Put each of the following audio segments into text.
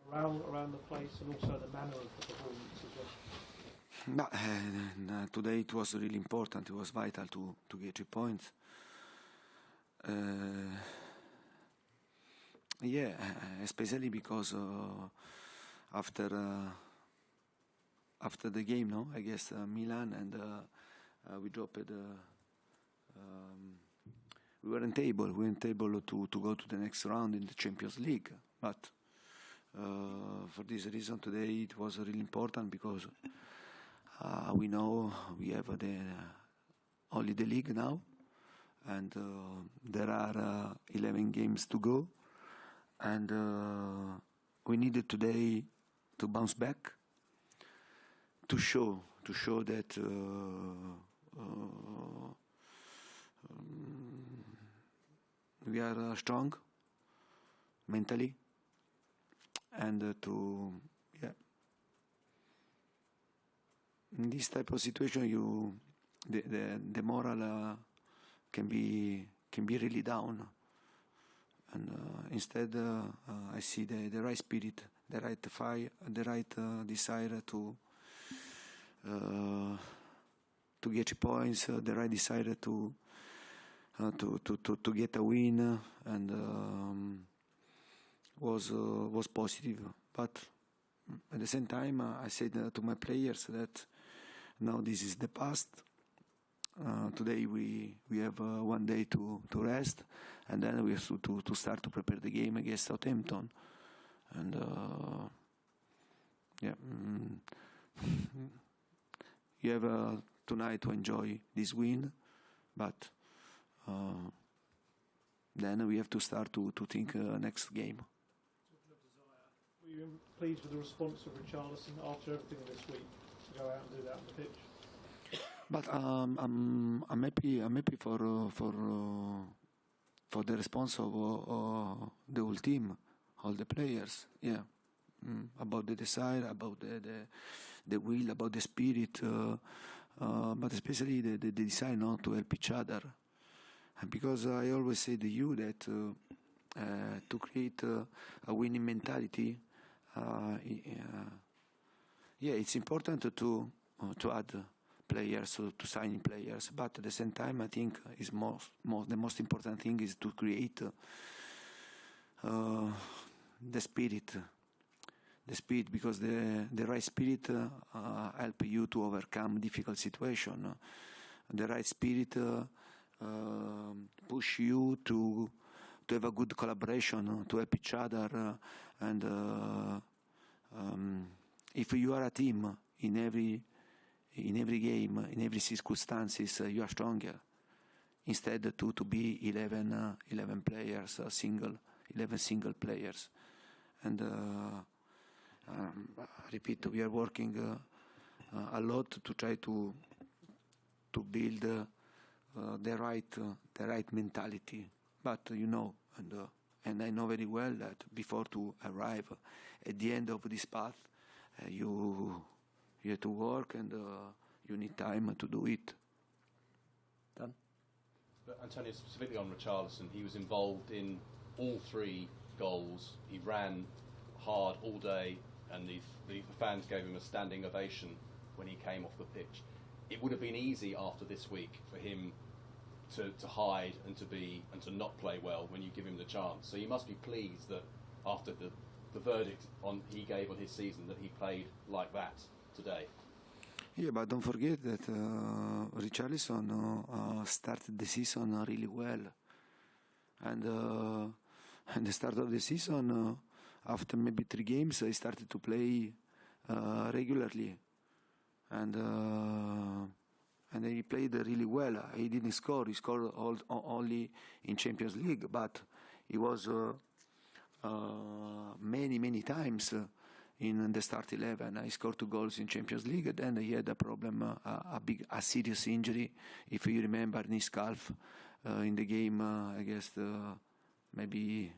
morale around the place and also the manner of the performance as well? Today it was really important. It was vital to get 3 points. Especially because after the game, no, I guess Milan, and we dropped. We weren't able to go to the next round in the Champions League, but for this reason today it was really important because we know we have only the league now, and there are 11 games to go, and we needed today to bounce back, to show that we are strong mentally, and in this type of situation the moral can be really down, and instead I see the right spirit, the right fire, the right desire to get 3 points, the right desire to get a win, and was positive. But at the same time, I said to my players that now this is the past. Today we have 1 day to rest, and then we have to start to prepare the game against Southampton. And you have tonight to enjoy this win, but then we have to start to think next game. Talking of desire, were you pleased with the response of Richarlison after everything this week to go out and do that on the pitch? But I'm happy for the response of the whole team, all the players. Yeah, about the desire, about the will, about the spirit, but especially the desire not to help each other. Because I always say to you that to create a winning mentality, it's important to add players, to sign players, but at the same time I think the most important thing is to create the spirit, because the right spirit help you to overcome difficult situation. The right spirit push you to have a good collaboration, to help each other, and if you are a team in every game, in every circumstances, you are stronger. Instead to be 11 players, 11 single players. And repeat, we are working a lot to try to build the right mentality. But and I know very well that before to arrive at the end of this path, you have to work, and you need time to do it. Done? But Antonio, specifically on Richarlison, he was involved in all 3 goals. He ran hard all day, and the fans gave him a standing ovation when he came off the pitch. It would have been easy after this week for him to hide and to not play well when you give him the chance. So you must be pleased that after the verdict he gave on his season, that he played like that today. Yeah, but don't forget that Richarlison started the season really well, and at the start of the season, after maybe 3 games, he started to play regularly, and he played really well. He didn't score; he scored only in Champions League, but he was many times in the start 11. He scored 2 goals in Champions League. Then he had a problem, a serious injury, if you remember, in his calf in the game against maybe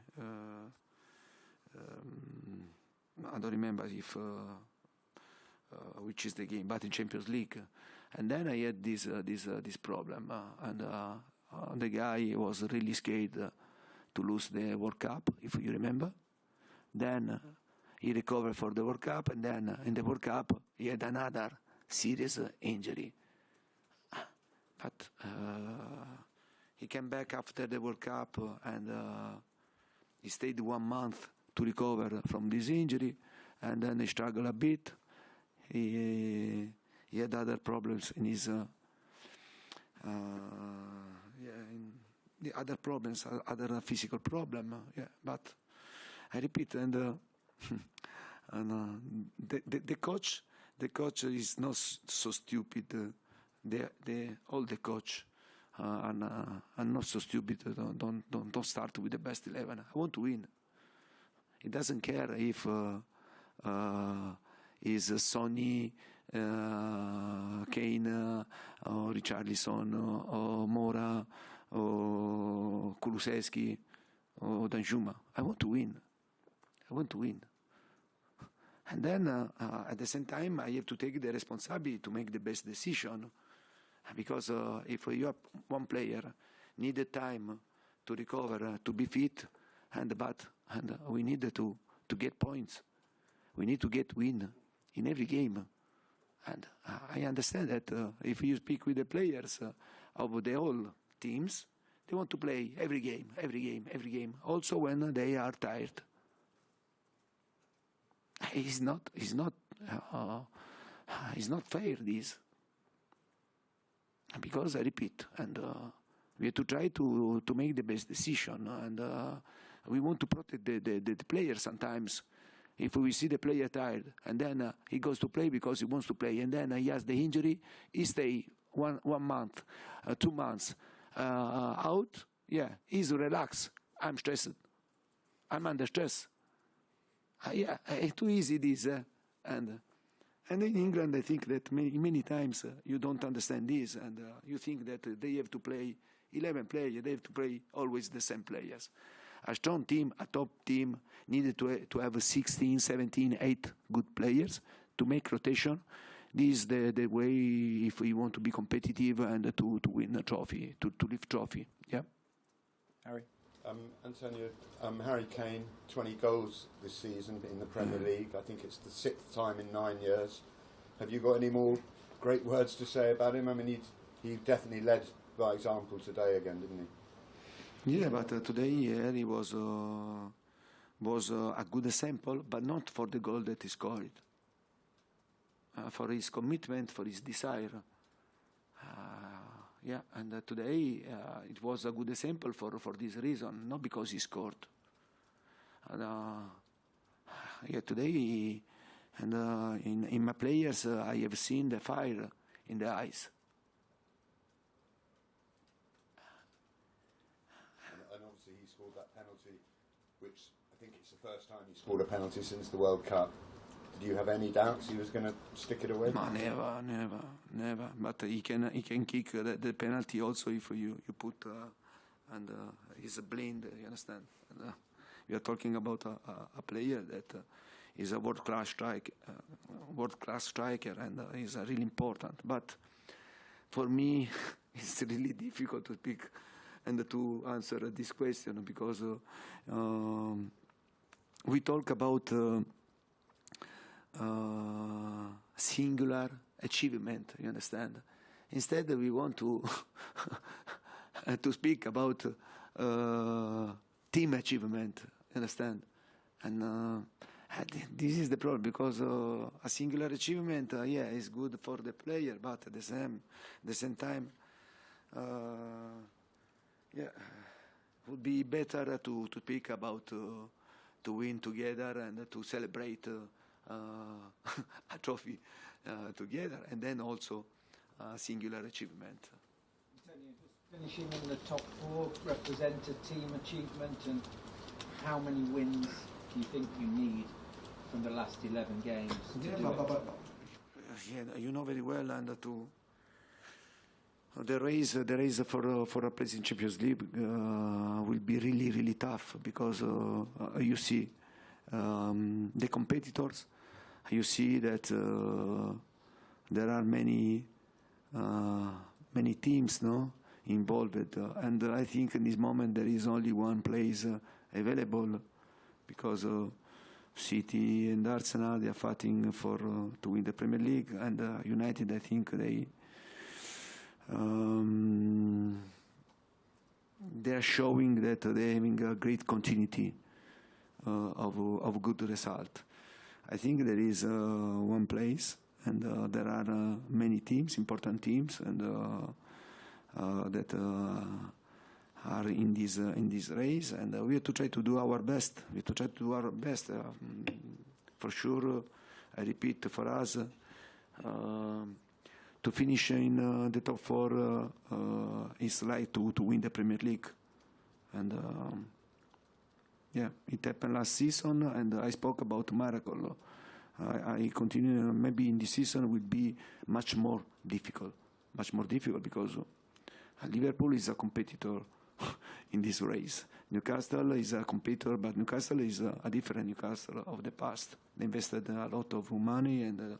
I don't remember if which is the game, but in Champions League. And then I had this problem, and the guy was really scared to lose the World Cup, if you remember. Then he recovered for the World Cup, and then in the World Cup he had another serious injury. But he came back after the World Cup and he stayed 1 month to recover from this injury, and then he struggled a bit. He had other problems in his the other problems, other physical problem. But I repeat, and the coach is not so stupid. All the coach are not so stupid. Don't start with the best 11. I want to win. He doesn't care if is Sonny, Kane, or Richarlison, or Mora, or Kulusevski, or Danjuma. I want to win. I want to win. And then at the same time, I have to take the responsibility to make the best decision. Because if you have one player needed time to recover, to be fit, and we need to get points. We need to get win in every game. And I understand that if you speak with the players of the whole teams, they want to play every game, also when they are tired. It's not fair, this. Because I repeat, and we have to try to make the best decision, and we want to protect the player sometimes. If we see the player tired, and then he goes to play because he wants to play, and then he has the injury, he stay one month, 2 months out. Yeah, he's relaxed. I'm stressed. I'm under stress. It's too easy this, and in England I think that many times you don't understand this, and you think that they have to play 11 players, they have to play always the same players. A strong team, a top team, needed to have 16, 17, 8 good players to make rotation. This is the way if we want to be competitive and to win a trophy, to lift trophy. Yeah. Harry? Antonio, Harry Kane, 20 goals this season in the Premier League. I think it's the 6th time in 9 years. Have you got any more great words to say about him? I mean, he definitely led by example today again, didn't he? Yeah, but today he was a good example, but not for the goal that he scored. For his commitment, for his desire. And today it was a good example for this reason, not because he scored. Today, in my players, I have seen the fire in the eyes. And obviously he scored that penalty, which I think it's the first time he scored a penalty since the World Cup. Did you have any doubts he was going to stick it away? No, never. But he can kick the penalty also if you put and he's blind. You understand? And, we are talking about a player that is a world-class striker, and is really important. But for me, it's really difficult to speak and to answer this question because we talk about. Singular achievement, you understand? Instead, we want to to speak about team achievement, you understand? And this is the problem because a singular achievement, is good for the player, but at the same time, would be better to speak about to win together and to celebrate. A trophy together, and then also a singular achievement. Antonio, just finishing in the top 4 represent a team achievement, and how many wins do you think you need from the last 11 games to do it? You know very well, and the race for a place in Champions League will be really, really tough because you see the competitors. You see that there are many teams, involved, and I think in this moment there is only one place available because City and Arsenal, they are fighting for to win the Premier League, and United, I think they are showing that they're having a great continuity of good result. I think there is one place, and there are many teams, important teams, and that are in this race, and we have to try to do our best. We have to try to do our best. For sure, I repeat, for us to finish in the top 4 is like to win the Premier League, and yeah, it happened last season, and I spoke about miracle. I continue. Maybe in this season will be much more difficult because Liverpool is a competitor in this race. Newcastle is a competitor, but Newcastle is a different Newcastle of the past. They invested a lot of money, and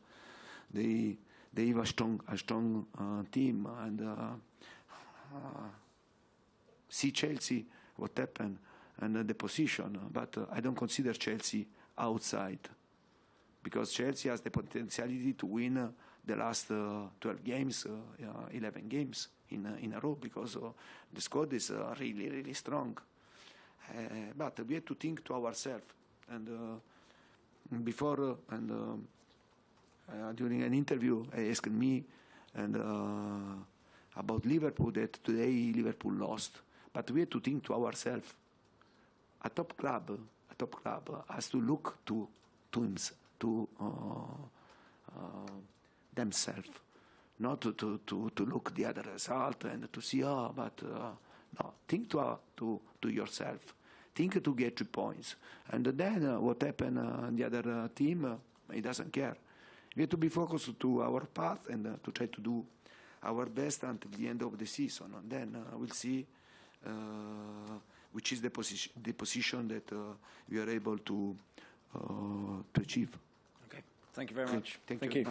they have a strong team. And see Chelsea, what happened, and the position. But I don't consider Chelsea outside, because Chelsea has the potentiality to win the last 12 games, 11 games in a row, because the squad is really, really strong. But we have to think to ourselves. And before, during an interview, I asked me about Liverpool, that today Liverpool lost. But we have to think to ourselves. A top club has to look to themselves, not to look the other result and to see, no, think to yourself, think to get 3 points, and then what happened the other team, it doesn't care. We have to be focused to our path and to try to do our best until the end of the season, and then we'll see which is the position that we are able to achieve. Okay, thank you very much. Thank you.